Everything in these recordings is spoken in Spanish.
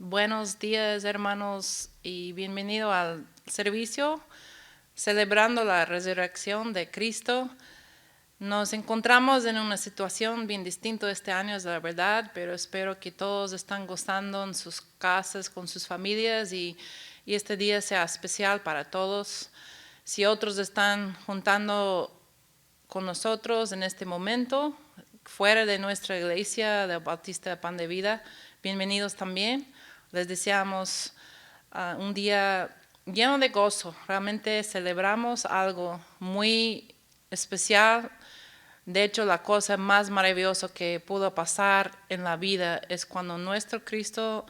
Buenos días, hermanos, y bienvenido al servicio celebrando la resurrección de Cristo. Nos encontramos en una situación bien distinta este año, es la verdad, pero espero que todos están gozando en sus casas, con sus familias y este día sea especial para todos. Si otros están juntando con nosotros en este momento, fuera de nuestra iglesia de Bautista de Pan de Vida, bienvenidos también. Les deseamos un día lleno de gozo. Realmente celebramos algo muy especial. De hecho, la cosa más maravillosa que pudo pasar en la vida es cuando nuestro Cristo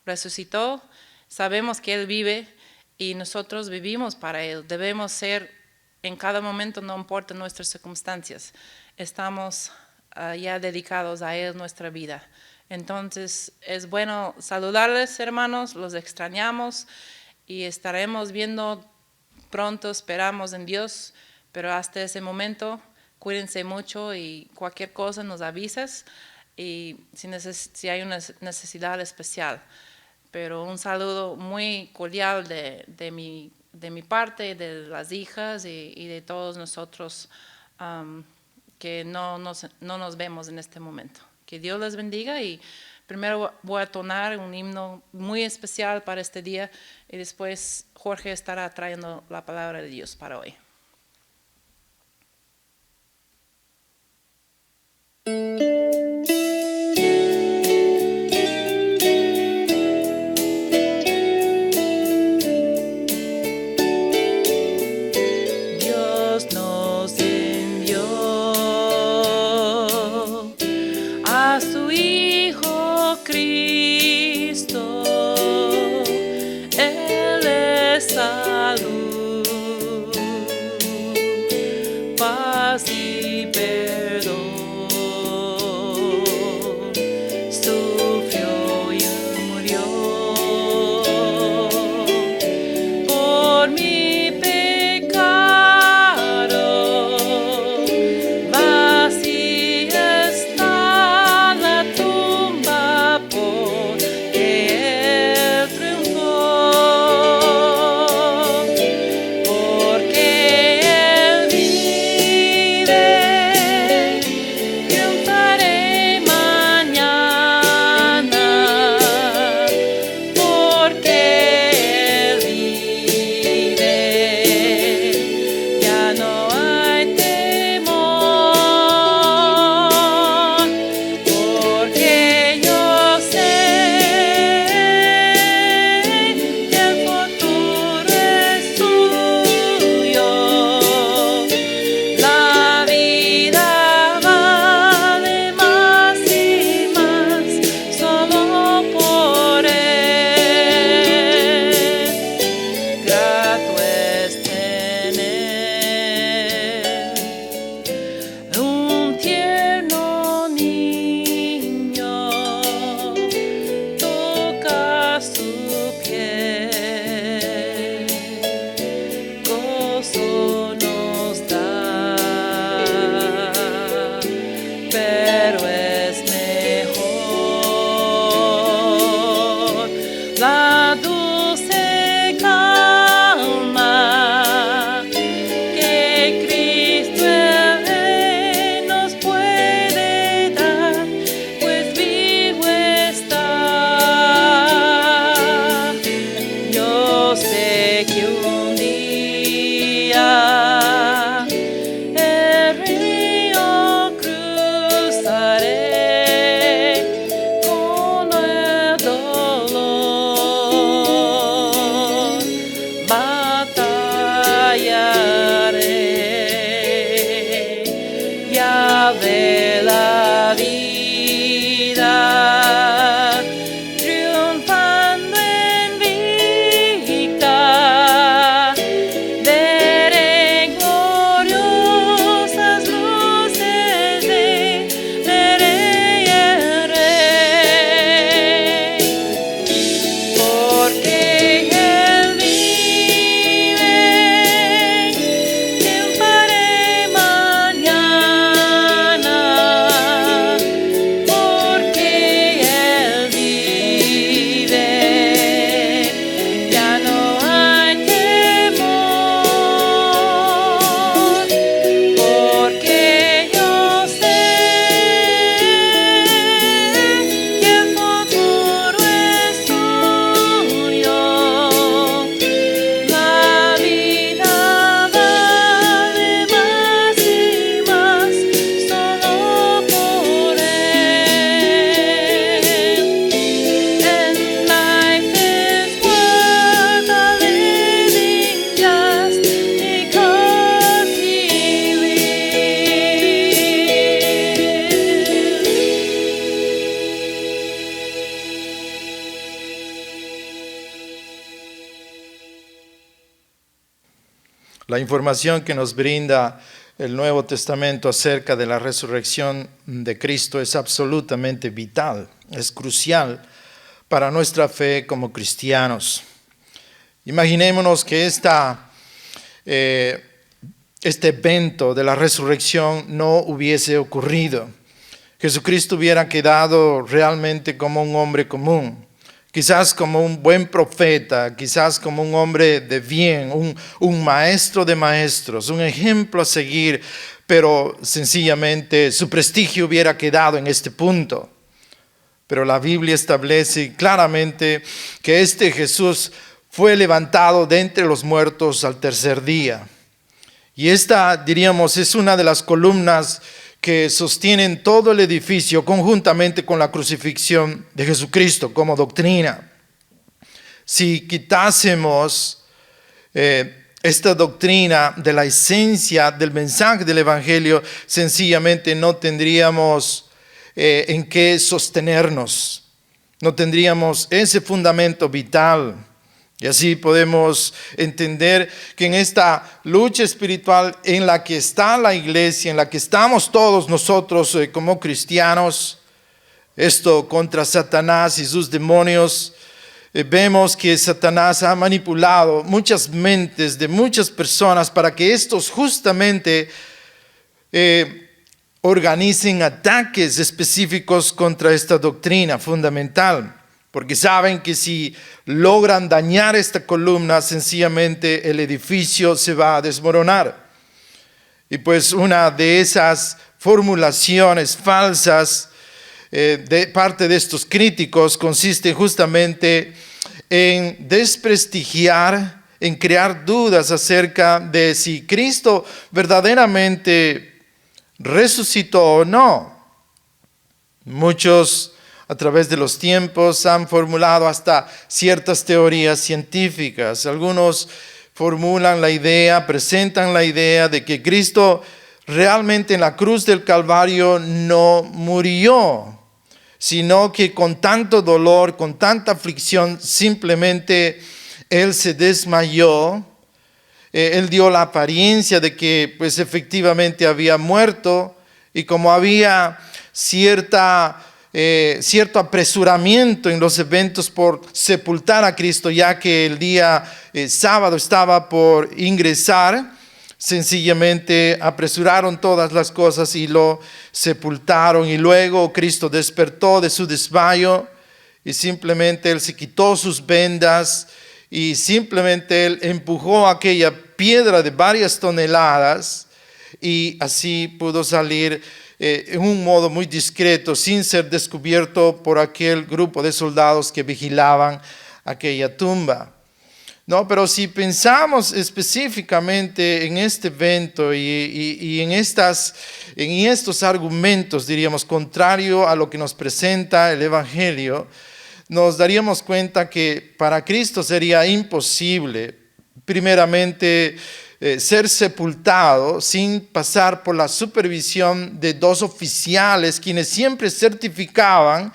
resucitó. Sabemos que Él vive y nosotros vivimos para Él. Debemos ser en cada momento, no importa nuestras circunstancias. Estamos ya dedicados a Él nuestra vida. Entonces es bueno saludarles, hermanos, los extrañamos y estaremos viendo pronto, esperamos en Dios, pero hasta ese momento cuídense mucho y cualquier cosa nos avisas y si hay una necesidad especial. Pero un saludo muy cordial de mi parte, de las hijas y de todos nosotros que no nos vemos en este momento. Que Dios les bendiga y primero voy a tonar un himno muy especial para este día y después Jorge estará trayendo la palabra de Dios para hoy. Dios nos envió a su Hijo Cristo, Él es salud, paz y perdón. La información que nos brinda el Nuevo Testamento acerca de la resurrección de Cristo es absolutamente vital, es crucial para nuestra fe como cristianos. Imaginémonos que este evento de la resurrección no hubiese ocurrido. Jesucristo hubiera quedado realmente como un hombre común, quizás como un buen profeta, quizás como un hombre de bien, un maestro de maestros, un ejemplo a seguir, pero sencillamente su prestigio hubiera quedado en este punto. Pero la Biblia establece claramente que este Jesús fue levantado de entre los muertos al tercer día. Y esta, diríamos, es una de las columnas que sostienen todo el edificio conjuntamente con la crucifixión de Jesucristo como doctrina. Si quitásemos esta doctrina de la esencia del mensaje del Evangelio, sencillamente no tendríamos en qué sostenernos, no tendríamos ese fundamento vital. Y así podemos entender que en esta lucha espiritual en la que está la iglesia, en la que estamos todos nosotros como cristianos, esto contra Satanás y sus demonios, vemos que Satanás ha manipulado muchas mentes de muchas personas para que estos justamente organicen ataques específicos contra esta doctrina fundamental. Porque saben que si logran dañar esta columna, sencillamente el edificio se va a desmoronar. Y pues una de esas formulaciones falsas de parte de estos críticos consiste justamente en desprestigiar, en crear dudas acerca de si Cristo verdaderamente resucitó o no. Muchos a través de los tiempos han formulado hasta ciertas teorías científicas. Algunos formulan la idea, presentan la idea de que Cristo realmente en la cruz del Calvario no murió, sino que con tanto dolor, con tanta aflicción, simplemente Él se desmayó. Él dio la apariencia de que pues efectivamente había muerto, y como había cierto apresuramiento en los eventos por sepultar a Cristo, ya que el día sábado estaba por ingresar, sencillamente apresuraron todas las cosas y lo sepultaron. Y luego Cristo despertó de su desmayo y simplemente Él se quitó sus vendas y simplemente Él empujó aquella piedra de varias toneladas y así pudo salir en un modo muy discreto, sin ser descubierto por aquel grupo de soldados que vigilaban aquella tumba. No, pero si pensamos específicamente en este evento y en estos argumentos, diríamos, contrario a lo que nos presenta el Evangelio, nos daríamos cuenta que para Cristo sería imposible, primeramente, ser sepultado sin pasar por la supervisión de dos oficiales quienes siempre certificaban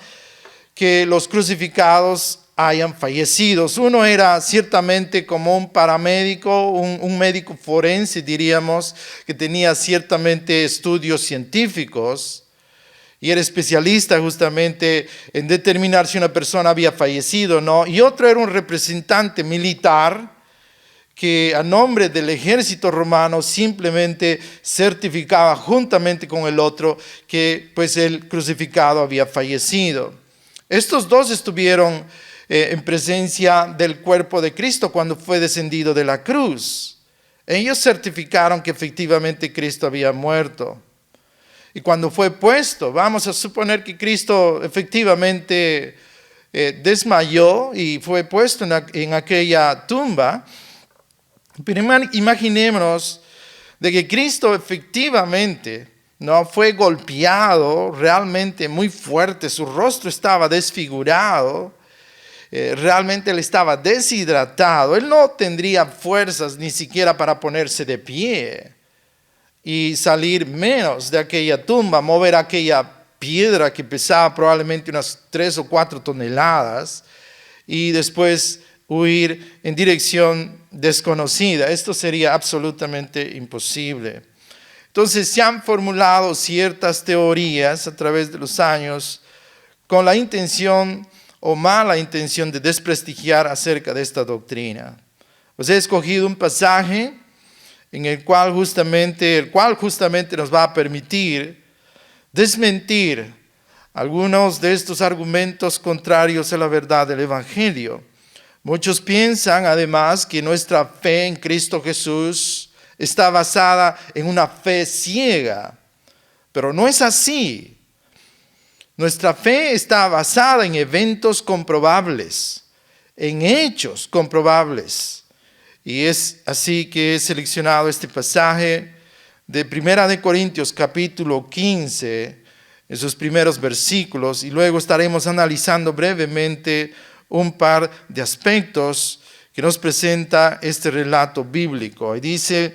que los crucificados hayan fallecido. Uno era ciertamente como un paramédico, un médico forense, diríamos, que tenía ciertamente estudios científicos y era especialista justamente en determinar si una persona había fallecido o no. Y otro era un representante militar que a nombre del ejército romano simplemente certificaba juntamente con el otro que pues el crucificado había fallecido. Estos dos estuvieron en presencia del cuerpo de Cristo cuando fue descendido de la cruz. Ellos certificaron que efectivamente Cristo había muerto. Y cuando fue puesto, vamos a suponer que Cristo efectivamente desmayó y fue puesto en aquella tumba. Pero imaginémonos de que Cristo efectivamente no fue golpeado realmente muy fuerte, su rostro estaba desfigurado, realmente él estaba deshidratado, él no tendría fuerzas ni siquiera para ponerse de pie y salir menos de aquella tumba, mover aquella piedra que pesaba probablemente unas 3 o 4 toneladas y después huir en dirección desconocida. Esto sería absolutamente imposible. Entonces se han formulado ciertas teorías a través de los años con la intención o mala intención de desprestigiar acerca de esta doctrina. Pues he escogido un pasaje en el cual justamente nos va a permitir desmentir algunos de estos argumentos contrarios a la verdad del Evangelio. Muchos piensan además que nuestra fe en Cristo Jesús está basada en una fe ciega, pero no es así. Nuestra fe está basada en eventos comprobables, en hechos comprobables. Y es así que he seleccionado este pasaje de 1 Corintios capítulo 15, esos primeros versículos, y luego estaremos analizando brevemente un par de aspectos que nos presenta este relato bíblico. Y dice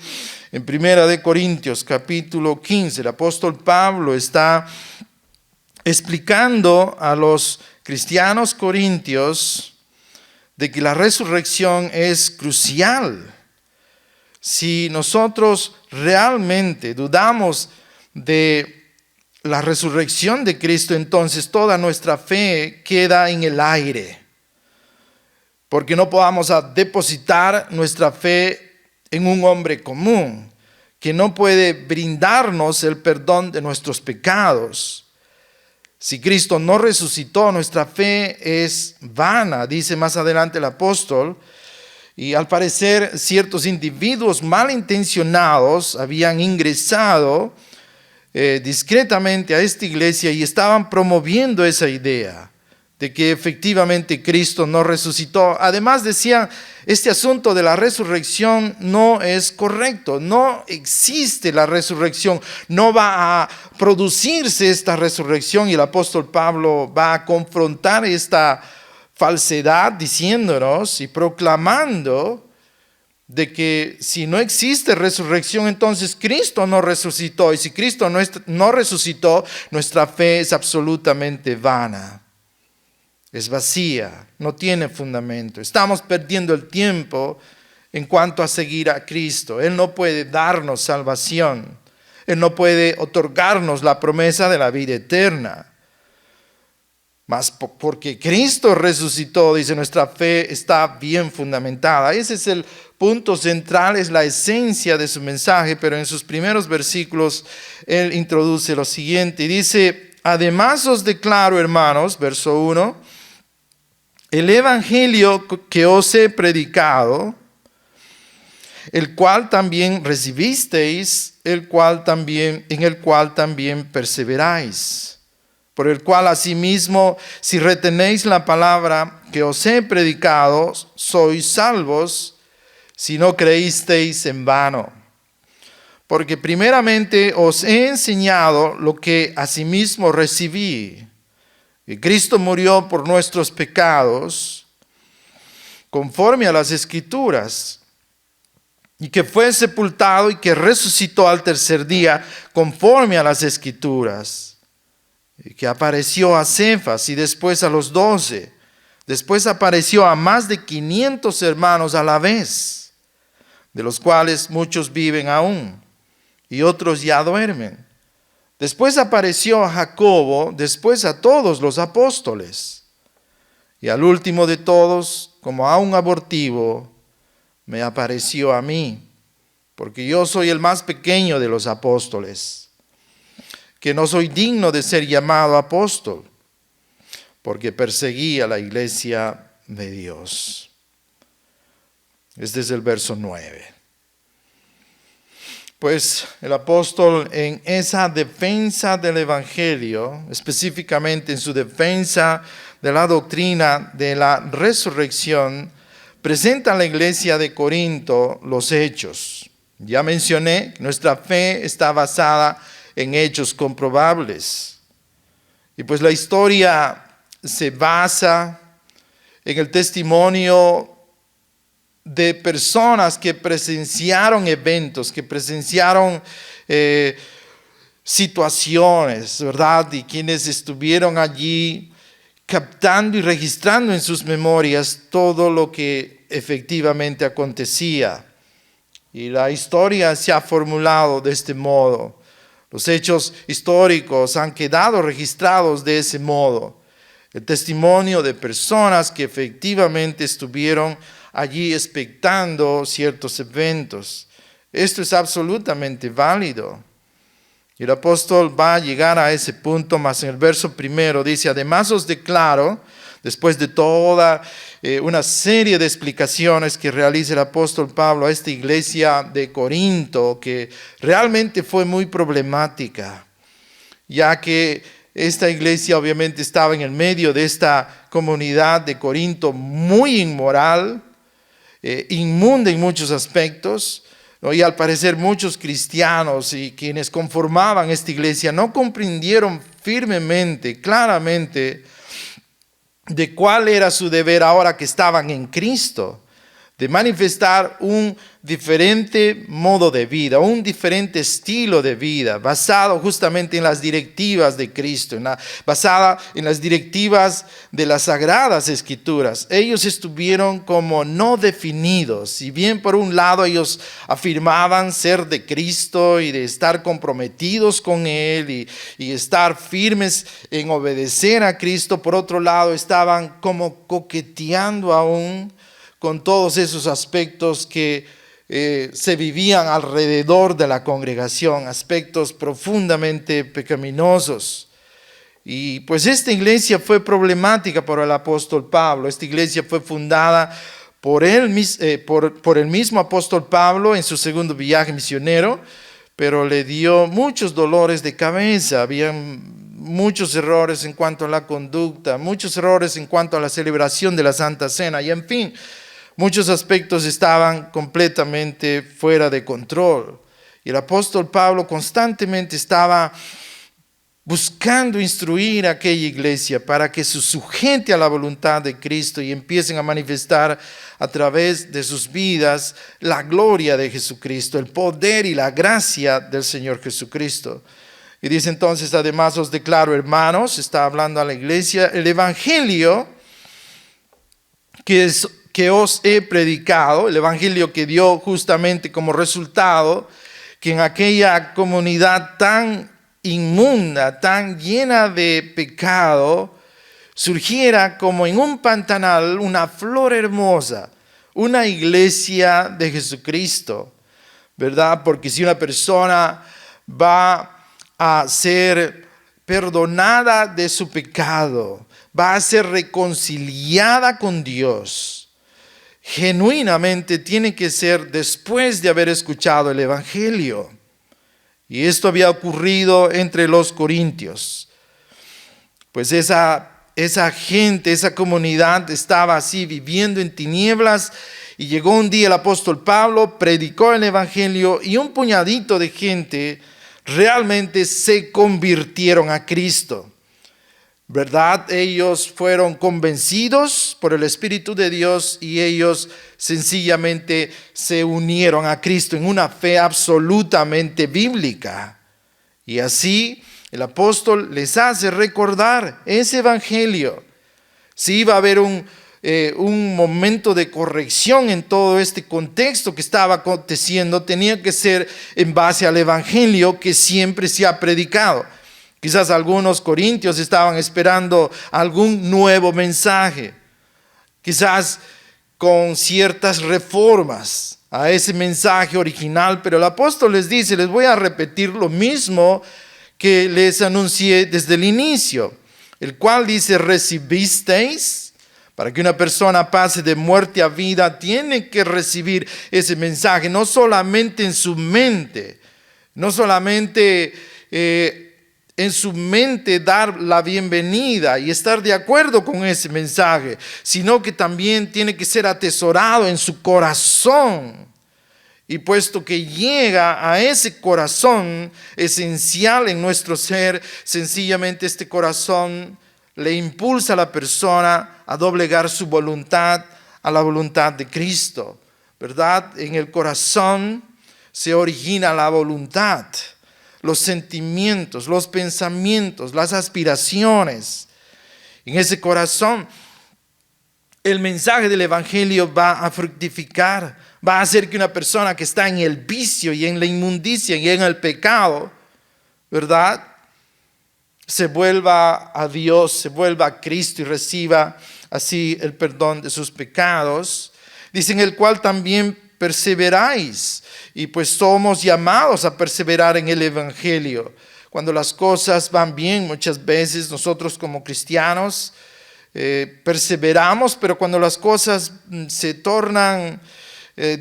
en 1 Corintios capítulo 15, el apóstol Pablo está explicando a los cristianos corintios de que la resurrección es crucial. Si nosotros realmente dudamos de la resurrección de Cristo, entonces toda nuestra fe queda en el aire, porque no podamos depositar nuestra fe en un hombre común que no puede brindarnos el perdón de nuestros pecados. Si Cristo no resucitó, nuestra fe es vana, dice más adelante el apóstol. Y al parecer ciertos individuos malintencionados habían ingresado discretamente a esta iglesia y estaban promoviendo esa idea de que efectivamente Cristo no resucitó. Además decían, este asunto de la resurrección no es correcto, no existe la resurrección, no va a producirse esta resurrección, y el apóstol Pablo va a confrontar esta falsedad diciéndonos y proclamando de que si no existe resurrección, entonces Cristo no resucitó, y si Cristo no resucitó, nuestra fe es absolutamente vana. Es vacía, no tiene fundamento. Estamos perdiendo el tiempo en cuanto a seguir a Cristo. Él no puede darnos salvación. Él no puede otorgarnos la promesa de la vida eterna. Mas porque Cristo resucitó, dice, nuestra fe está bien fundamentada. Ese es el punto central, es la esencia de su mensaje, pero en sus primeros versículos él introduce lo siguiente y dice: además os declaro, hermanos, verso 1, el evangelio que os he predicado, el cual también recibisteis, en el cual también perseveráis, por el cual asimismo, si retenéis la palabra que os he predicado, sois salvos, si no creísteis en vano. Porque primeramente os he enseñado lo que asimismo recibí, que Cristo murió por nuestros pecados, conforme a las Escrituras, y que fue sepultado y que resucitó al tercer día, conforme a las Escrituras, y que apareció a Cefas y después a los 12, después apareció a más de 500 hermanos a la vez, de los cuales muchos viven aún, y otros ya duermen. Después apareció a Jacobo, después a todos los apóstoles. Y al último de todos, como a un abortivo, me apareció a mí, porque yo soy el más pequeño de los apóstoles, que no soy digno de ser llamado apóstol, porque perseguí a la iglesia de Dios. Este es el verso 9. Pues el apóstol, en esa defensa del evangelio, específicamente en su defensa de la doctrina de la resurrección, presenta a la iglesia de Corinto los hechos. Ya mencioné que nuestra fe está basada en hechos comprobables. Y pues la historia se basa en el testimonio de personas que presenciaron eventos, que presenciaron situaciones, ¿verdad? Y quienes estuvieron allí, captando y registrando en sus memorias todo lo que efectivamente acontecía. Y la historia se ha formulado de este modo. Los hechos históricos han quedado registrados de ese modo. El testimonio de personas que efectivamente estuvieron allí expectando ciertos eventos. Esto es absolutamente válido. Y el apóstol va a llegar a ese punto, más en el verso 1 dice: además os declaro, después de toda una serie de explicaciones que realiza el apóstol Pablo a esta iglesia de Corinto, que realmente fue muy problemática, ya que esta iglesia obviamente estaba en el medio de esta comunidad de Corinto muy inmoral, inmunda en muchos aspectos, ¿no? Y al parecer muchos cristianos y quienes conformaban esta iglesia no comprendieron firmemente, claramente, de cuál era su deber ahora que estaban en Cristo, de manifestar un diferente modo de vida, un diferente estilo de vida, basado justamente en las directivas de Cristo, basada en las directivas de las Sagradas Escrituras. Ellos estuvieron como no definidos. Si bien por un lado ellos afirmaban ser de Cristo y de estar comprometidos con Él y estar firmes en obedecer a Cristo, por otro lado estaban como coqueteando aún con todos esos aspectos que se vivían alrededor de la congregación, aspectos profundamente pecaminosos. Y pues esta iglesia fue problemática para el apóstol Pablo. Esta iglesia fue fundada por el mismo apóstol Pablo en su segundo viaje misionero, pero le dio muchos dolores de cabeza. Habían muchos errores en cuanto a la conducta, muchos errores en cuanto a la celebración de la Santa Cena, y en fin, muchos aspectos estaban completamente fuera de control. Y el apóstol Pablo constantemente estaba buscando instruir a aquella iglesia para que se sujete a la voluntad de Cristo y empiecen a manifestar a través de sus vidas la gloria de Jesucristo, el poder y la gracia del Señor Jesucristo. Y dice entonces: además os declaro, hermanos, está hablando a la iglesia, el evangelio que os he predicado, el evangelio que dio justamente como resultado que en aquella comunidad tan inmunda, tan llena de pecado, surgiera como en un pantanal una flor hermosa, una iglesia de Jesucristo, ¿verdad? Porque si una persona va a ser perdonada de su pecado, va a ser reconciliada con Dios, genuinamente tiene que ser después de haber escuchado el evangelio. Y esto había ocurrido entre los corintios. Pues esa gente, esa comunidad estaba así viviendo en tinieblas, y llegó un día el apóstol Pablo, predicó el evangelio y un puñadito de gente realmente se convirtieron a Cristo. ¿Verdad? Ellos fueron convencidos por el Espíritu de Dios y ellos sencillamente se unieron a Cristo en una fe absolutamente bíblica. Y así el apóstol les hace recordar ese evangelio. Si iba a haber un momento de corrección en todo este contexto que estaba aconteciendo, tenía que ser en base al evangelio que siempre se ha predicado. Quizás algunos corintios estaban esperando algún nuevo mensaje, quizás con ciertas reformas a ese mensaje original, pero el apóstol les dice: les voy a repetir lo mismo que les anuncié desde el inicio, el cual dice: recibisteis. Para que una persona pase de muerte a vida, tiene que recibir ese mensaje, no solamente en su mente, no solamente en su mente dar la bienvenida y estar de acuerdo con ese mensaje, sino que también tiene que ser atesorado en su corazón. Y puesto que llega a ese corazón esencial en nuestro ser, sencillamente este corazón le impulsa a la persona a doblegar su voluntad a la voluntad de Cristo, ¿verdad? En el corazón se origina la voluntad, los sentimientos, los pensamientos, las aspiraciones. en ese corazón, el mensaje del Evangelio va a fructificar, va a hacer que una persona que está en el vicio y en la inmundicia y en el pecado, ¿verdad?, se vuelva a Dios, se vuelva a Cristo y reciba así el perdón de sus pecados. Dice, en el cual también perseveráis, y pues somos llamados a perseverar en el Evangelio. Cuando las cosas van bien, muchas veces nosotros como cristianos perseveramos, pero cuando las cosas se tornan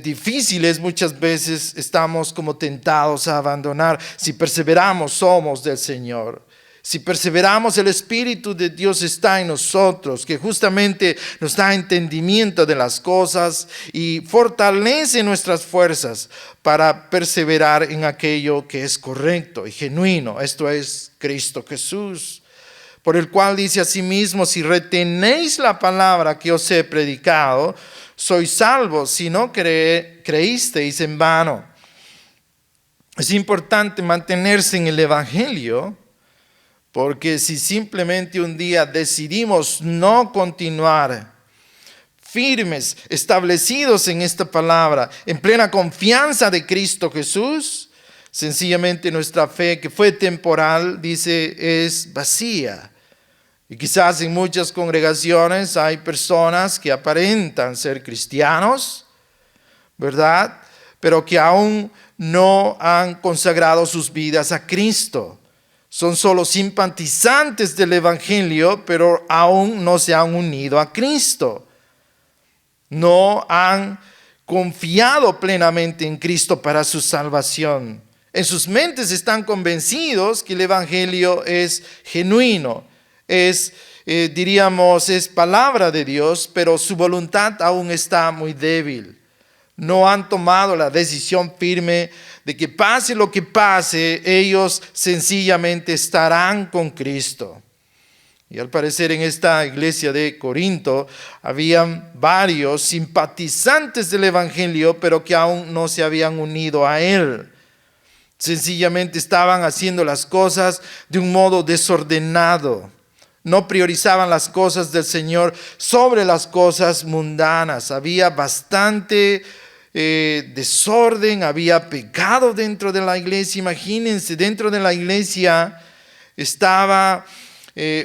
difíciles, muchas veces estamos como tentados a abandonar. Si perseveramos, somos del Señor. Si perseveramos, el Espíritu de Dios está en nosotros, que justamente nos da entendimiento de las cosas y fortalece nuestras fuerzas para perseverar en aquello que es correcto y genuino. Esto es Cristo Jesús, por el cual dice asimismo, si retenéis la palabra que os he predicado, sois salvos, si no creísteis en vano. Es importante mantenerse en el Evangelio, porque si simplemente un día decidimos no continuar firmes, establecidos en esta palabra, en plena confianza de Cristo Jesús, sencillamente nuestra fe, que fue temporal, dice, es vacía. Y quizás en muchas congregaciones hay personas que aparentan ser cristianos, ¿verdad?, pero que aún no han consagrado sus vidas a Cristo. Son solo simpatizantes del Evangelio, pero aún no se han unido a Cristo. No han confiado plenamente en Cristo para su salvación. En sus mentes están convencidos que el Evangelio es genuino, es palabra de Dios, pero su voluntad aún está muy débil. No han tomado la decisión firme de que pase lo que pase, ellos sencillamente estarán con Cristo. Y al parecer en esta iglesia de Corinto habían varios simpatizantes del Evangelio, pero que aún no se habían unido a él. Sencillamente estaban haciendo las cosas de un modo desordenado. No priorizaban las cosas del Señor sobre las cosas mundanas. Había bastante desorden, había pecado dentro de la iglesia. Imagínense, dentro de la iglesia estaba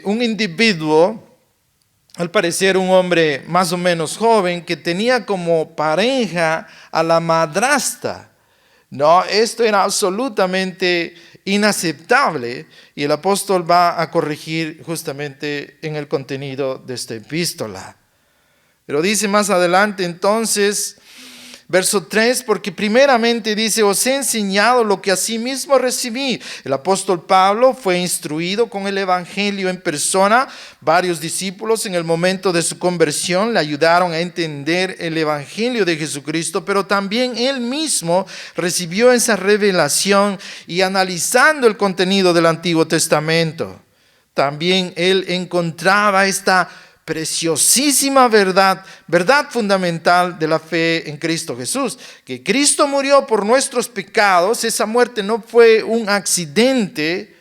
un individuo, al parecer un hombre más o menos joven, que tenía como pareja a la madrastra. No, esto era absolutamente inaceptable y el apóstol va a corregir justamente en el contenido de esta epístola. Pero dice más adelante entonces, verso 3, porque primeramente dice, os he enseñado lo que asimismo recibí. El apóstol Pablo fue instruido con el Evangelio en persona. Varios discípulos en el momento de su conversión le ayudaron a entender el Evangelio de Jesucristo, pero también él mismo recibió esa revelación y analizando el contenido del Antiguo Testamento, también él encontraba esta preciosísima verdad fundamental de la fe en Cristo Jesús, que Cristo murió por nuestros pecados. Esa muerte no fue un accidente,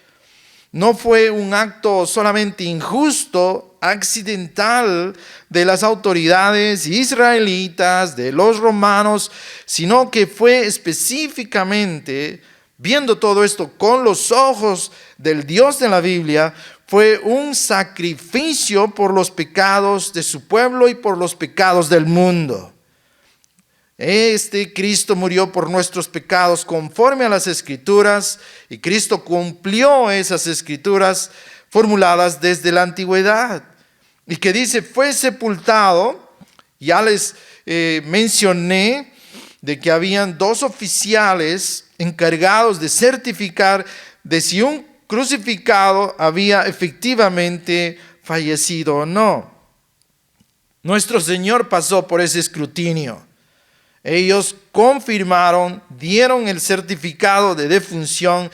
no fue un acto solamente injusto, accidental de las autoridades israelitas, de los romanos, sino que fue específicamente, viendo todo esto con los ojos del Dios de la Biblia, fue un sacrificio por los pecados de su pueblo y por los pecados del mundo. Cristo murió por nuestros pecados conforme a las Escrituras, y Cristo cumplió esas Escrituras formuladas desde la antigüedad. Y que dice, fue sepultado. Ya les mencioné de que habían dos oficiales encargados de certificar de si un crucificado había efectivamente fallecido o no. Nuestro Señor pasó por ese escrutinio. Ellos confirmaron, dieron el certificado de defunción.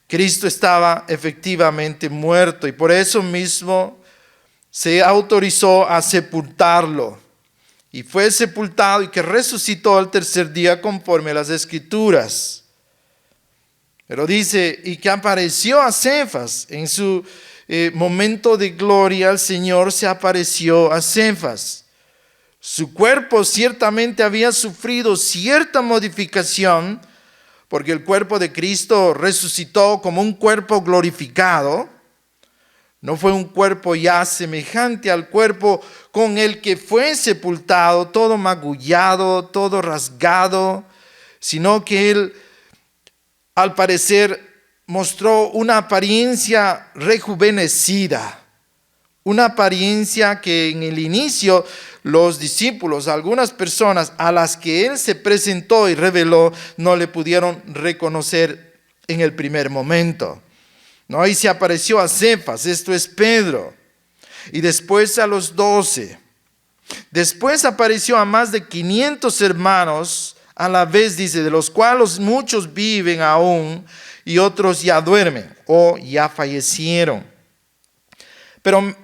Cristo estaba efectivamente muerto y por eso mismo se autorizó a sepultarlo. Y fue sepultado y que resucitó al tercer día conforme a las Escrituras. Pero dice, y que apareció a Cefas en su momento de gloria el Señor se apareció a Cefas. Su cuerpo ciertamente había sufrido cierta modificación, porque el cuerpo de Cristo resucitó como un cuerpo glorificado. No fue un cuerpo ya semejante al cuerpo con el que fue sepultado, todo magullado, todo rasgado, sino que Él, al parecer, mostró una apariencia rejuvenecida, una apariencia que en el inicio los discípulos, algunas personas a las que Él se presentó y reveló, no le pudieron reconocer en el primer momento. ¿No? Y se apareció a Cefas, esto es Pedro, y después a los 12. Después apareció a más de 500 hermanos a la vez, dice, de los cuales muchos viven aún y otros ya duermen o ya fallecieron. Pero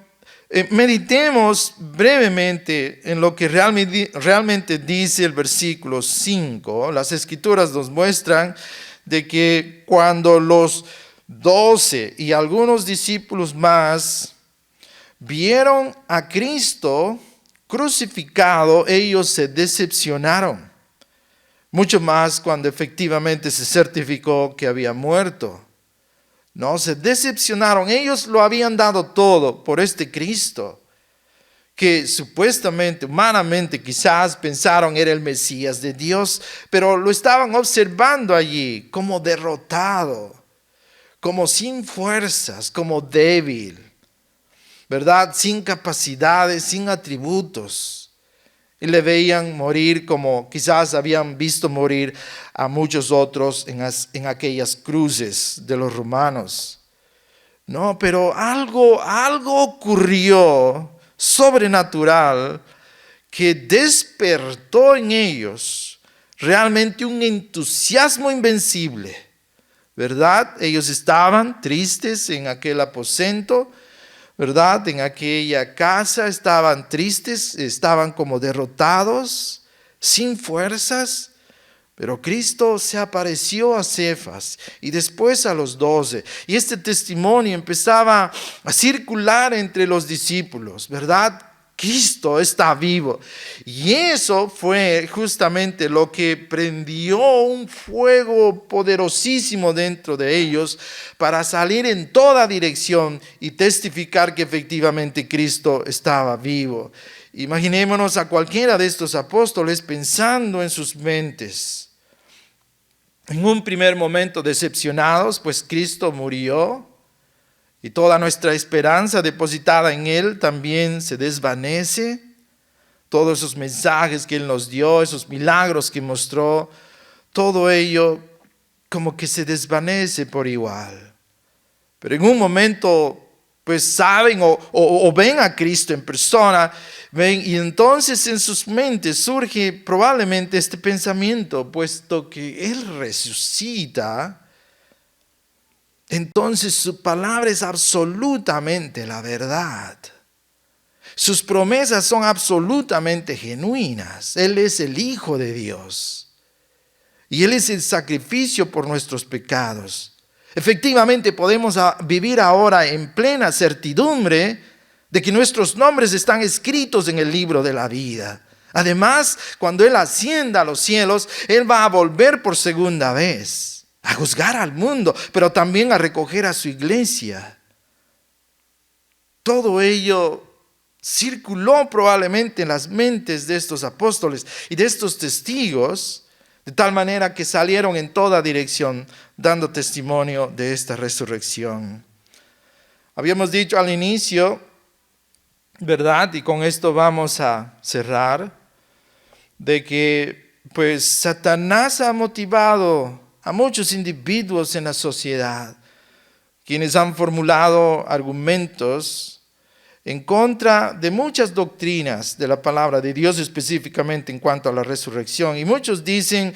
meditemos brevemente en lo que realmente dice el versículo 5. Las Escrituras nos muestran de que cuando los 12 y algunos discípulos más vieron a Cristo crucificado, ellos se decepcionaron. Mucho más cuando efectivamente se certificó que había muerto. No, se decepcionaron. Ellos lo habían dado todo por este Cristo, que supuestamente, humanamente, quizás pensaron era el Mesías de Dios, pero lo estaban observando allí como derrotado, como sin fuerzas, como débil, ¿verdad? Sin capacidades, sin atributos. Y le veían morir como quizás habían visto morir a muchos otros en aquellas cruces de los romanos. No, pero algo ocurrió sobrenatural que despertó en ellos realmente un entusiasmo invencible, ¿verdad? Ellos estaban tristes en aquel aposento, ¿verdad? En aquella casa estaban tristes, estaban como derrotados, sin fuerzas, pero Cristo se apareció a Cefas y después a los 12. Y este testimonio empezaba a circular entre los discípulos, ¿verdad? Cristo está vivo. Y eso fue justamente lo que prendió un fuego poderosísimo dentro de ellos para salir en toda dirección y testificar que efectivamente Cristo estaba vivo. Imaginémonos a cualquiera de estos apóstoles pensando en sus mentes. En un primer momento decepcionados, pues Cristo murió. Y toda nuestra esperanza depositada en Él también se desvanece. Todos esos mensajes que Él nos dio, esos milagros que mostró, todo ello como que se desvanece por igual. Pero en un momento, pues saben o ven a Cristo en persona, ven, y entonces en sus mentes surge probablemente este pensamiento, puesto que Él resucita, entonces su palabra es absolutamente la verdad. Sus promesas son absolutamente genuinas. Él es el Hijo de Dios. Y Él es el sacrificio por nuestros pecados. Efectivamente podemos vivir ahora en plena certidumbre de que nuestros nombres están escritos en el libro de la vida. Además, cuando Él ascienda a los cielos, Él va a volver por segunda vez a juzgar al mundo, pero también a recoger a su iglesia. Todo ello circuló probablemente en las mentes de estos apóstoles y de estos testigos, de tal manera que salieron en toda dirección dando testimonio de esta resurrección. Habíamos dicho al inicio, ¿verdad? Y con esto vamos a cerrar, de que pues Satanás ha motivado a muchos individuos en la sociedad, quienes han formulado argumentos en contra de muchas doctrinas de la palabra de Dios, específicamente en cuanto a la resurrección. Y muchos dicen,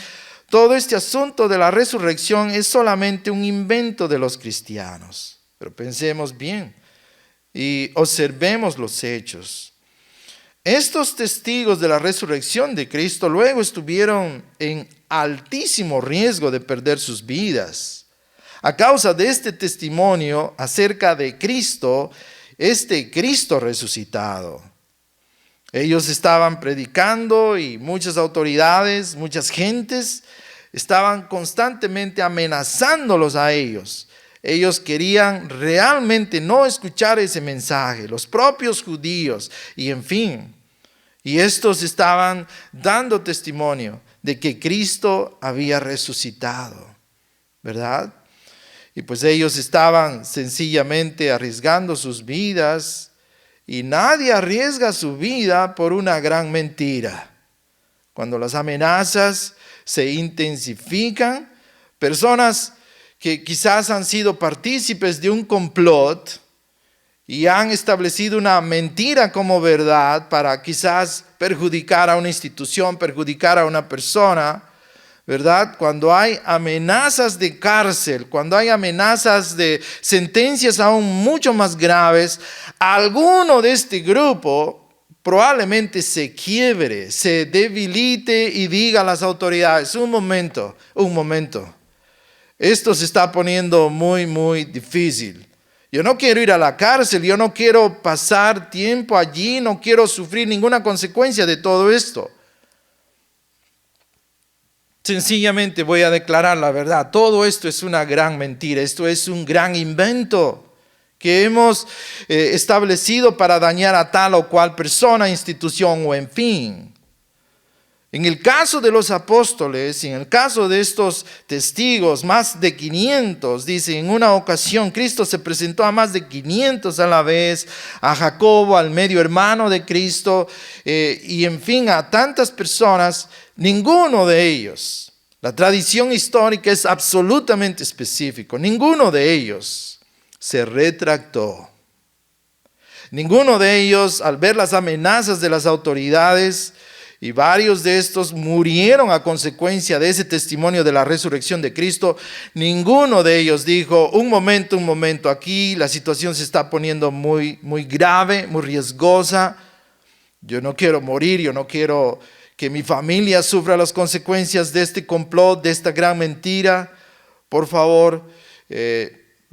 todo este asunto de la resurrección es solamente un invento de los cristianos. Pero pensemos bien y observemos los hechos. Estos testigos de la resurrección de Cristo luego estuvieron en altísimo riesgo de perder sus vidas. a causa de este testimonio acerca de Cristo, este Cristo resucitado. Ellos estaban predicando y muchas autoridades, muchas gentes estaban constantemente amenazándolos a ellos. Ellos querían realmente no escuchar ese mensaje, los propios judíos y en fin. Y estos estaban dando testimonio de que Cristo había resucitado, ¿verdad? Y pues ellos estaban sencillamente arriesgando sus vidas y nadie arriesga su vida por una gran mentira. Cuando las amenazas se intensifican, personas que quizás han sido partícipes de un complot y han establecido una mentira como verdad para quizás perjudicar a una institución, perjudicar a una persona, ¿verdad? Cuando hay amenazas de cárcel, cuando hay amenazas de sentencias aún mucho más graves, alguno de este grupo probablemente se quiebre, se debilite y diga a las autoridades, un momento, esto se está poniendo muy, muy difícil. Yo no quiero ir a la cárcel, yo no quiero pasar tiempo allí, no quiero sufrir ninguna consecuencia de todo esto. Sencillamente voy a declarar la verdad. Todo esto es una gran mentira, esto es un gran invento que hemos establecido para dañar a tal o cual persona, institución o en fin. En el caso de los apóstoles, en el caso de estos testigos, más de 500, dice, en una ocasión Cristo se presentó a más de 500 a la vez, a Jacobo, al medio hermano de Cristo, y en fin, a tantas personas, ninguno de ellos, la tradición histórica es absolutamente específico, ninguno de ellos se retractó. Ninguno de ellos, al ver las amenazas de las autoridades, y varios de estos murieron a consecuencia de ese testimonio de la resurrección de Cristo, ninguno de ellos dijo, un momento, aquí la situación se está poniendo muy, muy grave, muy riesgosa. Yo no quiero morir, yo no quiero que mi familia sufra las consecuencias de este complot, de esta gran mentira. Por favor,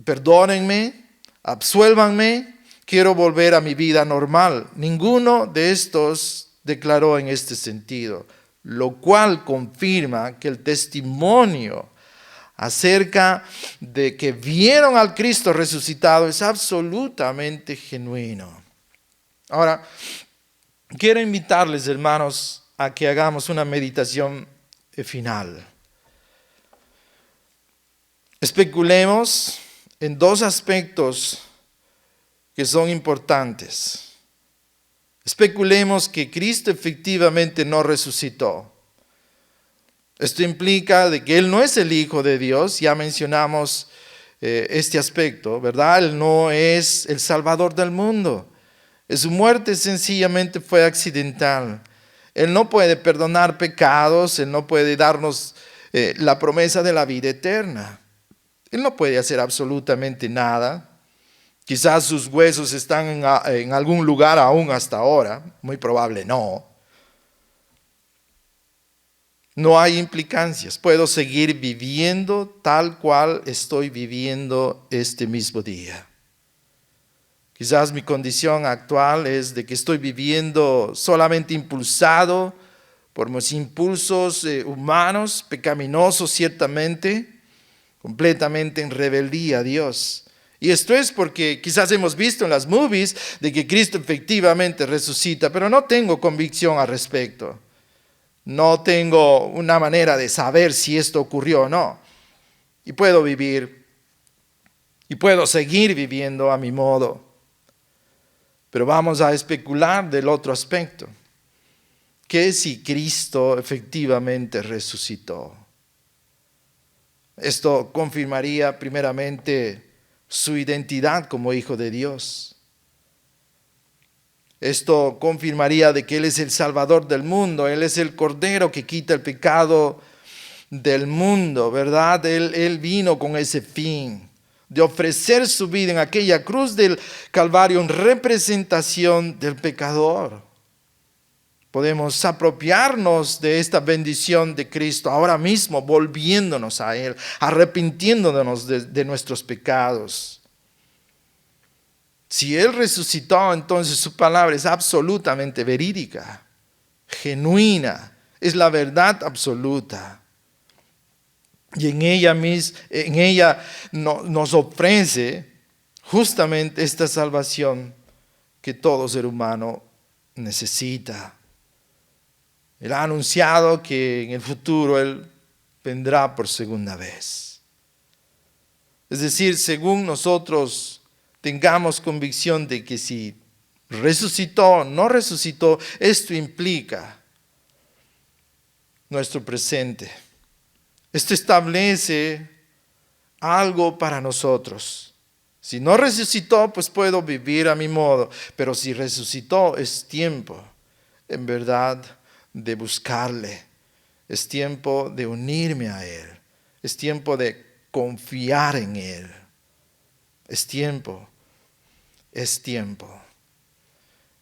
perdónenme, absuélvanme, quiero volver a mi vida normal. Ninguno de estos declaró en este sentido, lo cual confirma que el testimonio acerca de que vieron al Cristo resucitado es absolutamente genuino. Ahora, quiero invitarles, hermanos, a que hagamos una meditación final. Especulemos en dos aspectos que son importantes. Especulemos que Cristo efectivamente no resucitó. Esto implica de que Él no es el Hijo de Dios, ya mencionamos este aspecto, ¿verdad? Él no es el Salvador del mundo. Su muerte sencillamente fue accidental. Él no puede perdonar pecados, Él no puede darnos la promesa de la vida eterna. Él no puede hacer absolutamente nada. Quizás sus huesos están en algún lugar aún hasta ahora, muy probable no. No hay implicancias, puedo seguir viviendo tal cual estoy viviendo este mismo día. Quizás mi condición actual es de que estoy viviendo solamente impulsado por mis impulsos humanos, pecaminosos ciertamente, completamente en rebeldía a Dios. Y esto es porque quizás hemos visto en las movies de que Cristo efectivamente resucita, pero no tengo convicción al respecto. No tengo una manera de saber si esto ocurrió o no. Y puedo vivir, y puedo seguir viviendo a mi modo. Pero vamos a especular del otro aspecto. ¿Qué si Cristo efectivamente resucitó? Esto confirmaría primeramente su identidad como Hijo de Dios. Esto confirmaría de que Él es el Salvador del mundo, Él es el Cordero que quita el pecado del mundo, ¿verdad? Él vino con ese fin de ofrecer su vida en aquella cruz del Calvario en representación del pecador. Podemos apropiarnos de esta bendición de Cristo ahora mismo, volviéndonos a Él, arrepintiéndonos de nuestros pecados. Si Él resucitó, entonces su palabra es absolutamente verídica, genuina, es la verdad absoluta. Y en ella nos ofrece justamente esta salvación que todo ser humano necesita. Él ha anunciado que en el futuro Él vendrá por segunda vez. Es decir, según nosotros tengamos convicción de que si resucitó o no resucitó, esto implica nuestro presente. Esto establece algo para nosotros. Si no resucitó, pues puedo vivir a mi modo, pero si resucitó, es tiempo, en verdad, de buscarle. Es tiempo de unirme a Él. Es tiempo de confiar en Él. Es tiempo.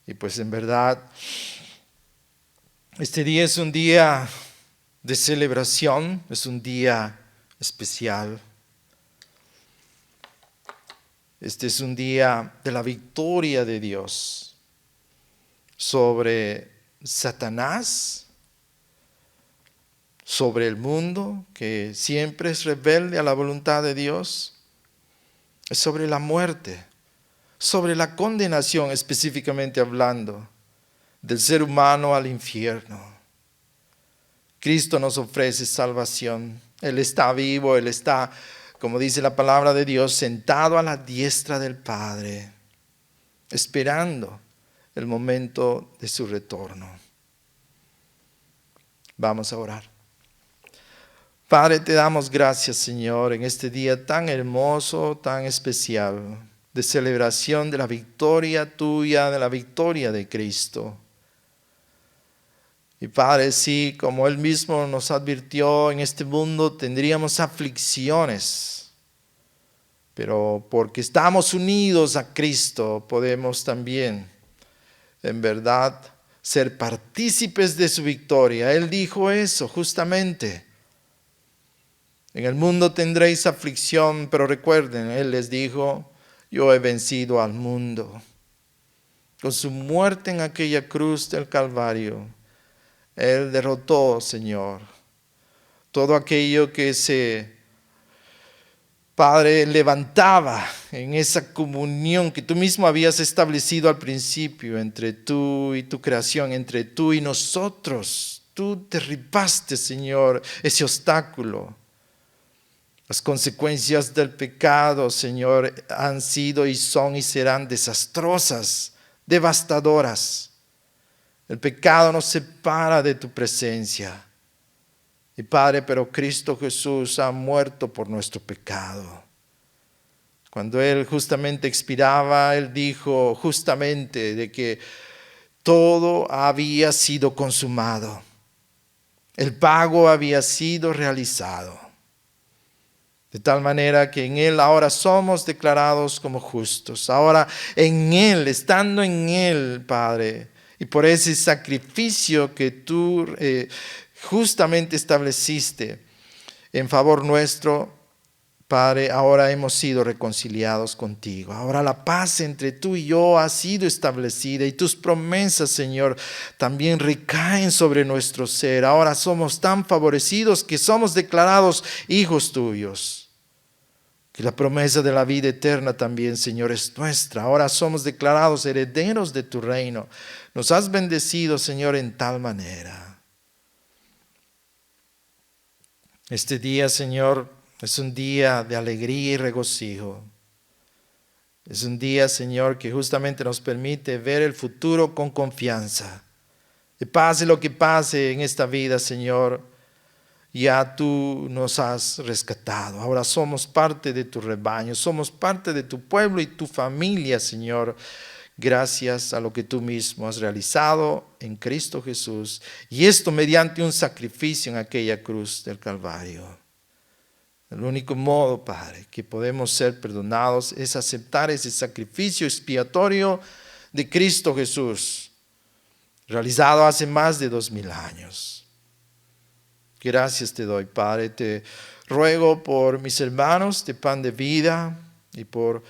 Y pues en verdad, este día es un día de celebración, es un día especial. Este es un día de la victoria de Dios sobre Satanás, sobre el mundo que siempre es rebelde a la voluntad de Dios, es sobre la muerte, sobre la condenación específicamente hablando, del ser humano al infierno. Cristo nos ofrece salvación. Él está vivo, Él está, como dice la palabra de Dios, sentado a la diestra del Padre, esperando el momento de su retorno. Vamos a orar. Padre, te damos gracias, Señor, en este día tan hermoso, tan especial, de celebración de la victoria tuya, de la victoria de Cristo. Y Padre, sí, como Él mismo nos advirtió, en este mundo tendríamos aflicciones, pero porque estamos unidos a Cristo, podemos también, en verdad, ser partícipes de su victoria. Él dijo eso justamente. En el mundo tendréis aflicción, pero recuerden, Él les dijo, yo he vencido al mundo. Con su muerte en aquella cruz del Calvario, Él derrotó, Señor, todo aquello que Padre, levantaba en esa comunión que tú mismo habías establecido al principio entre tú y tu creación, entre tú y nosotros. Tú derribaste, Señor, ese obstáculo. Las consecuencias del pecado, Señor, han sido y son y serán desastrosas, devastadoras. El pecado nos separa de tu presencia. Y Padre, pero Cristo Jesús ha muerto por nuestro pecado. Cuando Él justamente expiraba, Él dijo justamente de que todo había sido consumado. El pago había sido realizado. De tal manera que en Él ahora somos declarados como justos. Ahora en Él, estando en Él, Padre, y por ese sacrificio que tú justamente estableciste en favor nuestro, Padre, ahora hemos sido reconciliados contigo. Ahora la paz entre tú y yo ha sido establecida y tus promesas, Señor, también recaen sobre nuestro ser. Ahora somos tan favorecidos que somos declarados hijos tuyos. Que la promesa de la vida eterna también, Señor, es nuestra. Ahora somos declarados herederos de tu reino. Nos has bendecido, Señor, en tal manera. Este día, Señor, es un día de alegría y regocijo. Es un día, Señor, que justamente nos permite ver el futuro con confianza. Que pase lo que pase en esta vida, Señor, ya tú nos has rescatado. Ahora somos parte de tu rebaño, somos parte de tu pueblo y tu familia, Señor. Gracias a lo que tú mismo has realizado en Cristo Jesús. Y esto mediante un sacrificio en aquella cruz del Calvario. El único modo, Padre, que podemos ser perdonados es aceptar ese sacrificio expiatorio de Cristo Jesús. realizado hace más de 2000 años. Gracias te doy, Padre. Te ruego por mis hermanos de Pan de Vida y por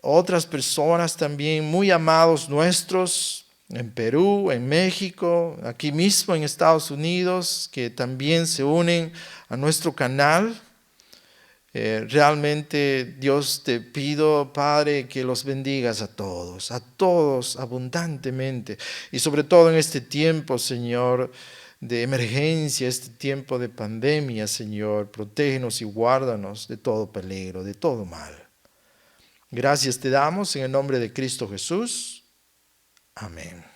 otras personas también muy amados nuestros en Perú, en México, aquí mismo en Estados Unidos, que también se unen a nuestro canal. Realmente, Dios, te pido, Padre, que los bendigas a todos abundantemente. Y sobre todo en este tiempo, Señor, de emergencia, este tiempo de pandemia, Señor, protégenos y guárdanos de todo peligro, de todo mal. Gracias te damos en el nombre de Cristo Jesús. Amén.